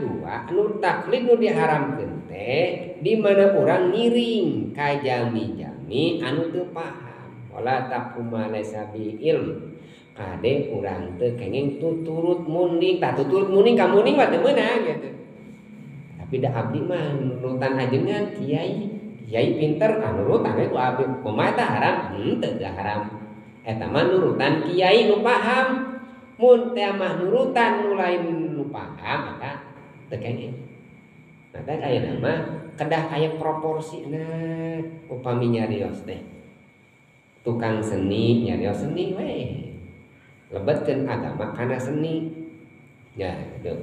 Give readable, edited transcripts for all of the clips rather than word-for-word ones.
kedua anu taklid nu diharamkeun teh di mana orang ngiring ka jami-jami anu teu paham. Wala taquma laysa bi ilm. Kade urang teu kenging tuturut munding, tah tuturut munding ka munding mah teu meunang gitu. Tapi da abdi mah nurutan ajengan kiai pinter kan nurutan ku abdi kumaha tah haram? Teu haram. Eta mah nurutan kiai nu paham. Mun teh mah nurutan nu lain nu paham eta teu kenging. Nah teh ayeuna mah kedah aya proporsina upami nyarios teh. Tukang seni nyarios seni we. Lebetkeun agama kana seni. Ya, gitu.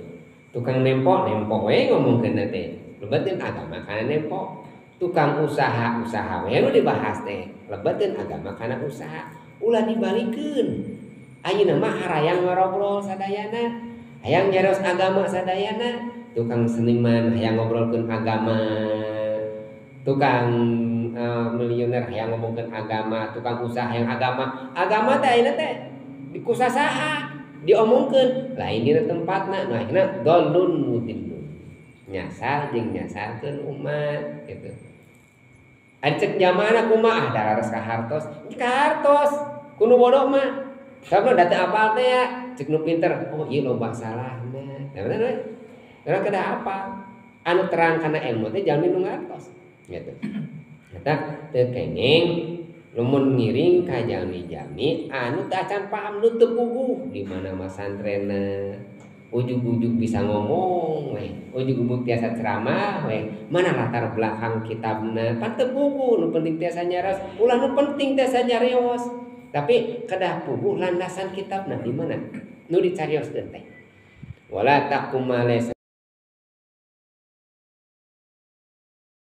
Tukang nempo we ngomongkeun teh. Lebetkeun agama kana nempo. Tukang usaha we nu dibahas teh. Lebetkeun agama kana usaha. Ulah dibalikeun. Ayeuna mah harayang ngobrol sadayana, hayang nyarios agama sadayana. Tukang seniman hayang ngobrolkeun agama. Tukang milioner hayang ngomongkeun agama, tukang usaha hayang agama. Agama teh ayeuna teh dikusasaha diomongkeun lain dina tempatna. Nah akhirna dolun mudillun. Nyasar jeung nyasarkeun umat gitu. Ari cek jamana kumaha darares ka hartos. Ka hartos kudu bodoh mah. Sabna da teu apal teh ya, cek nu pinter. Oh ieu loba salahna. Nah bener we. Karena kada apa? Anu terang kana ilmu teh jalmi nu ngartos gitu. Eta teu kenging lamun ngiring ka jalmi-jalmi anu teu acan paham nu teu puguh di mana masantrenna. Ujug-ujug bisa ngomong we, ujug-ujug tiasa ceramah we. Mana latar belakang kitabna? Pan teu puguh, nu penting tiasa nyarios, ulah nu penting tiasa nyarios. Tapi kedah puguh landasan kitabna di mana? Nu dicarioskeun teh. Wala taqum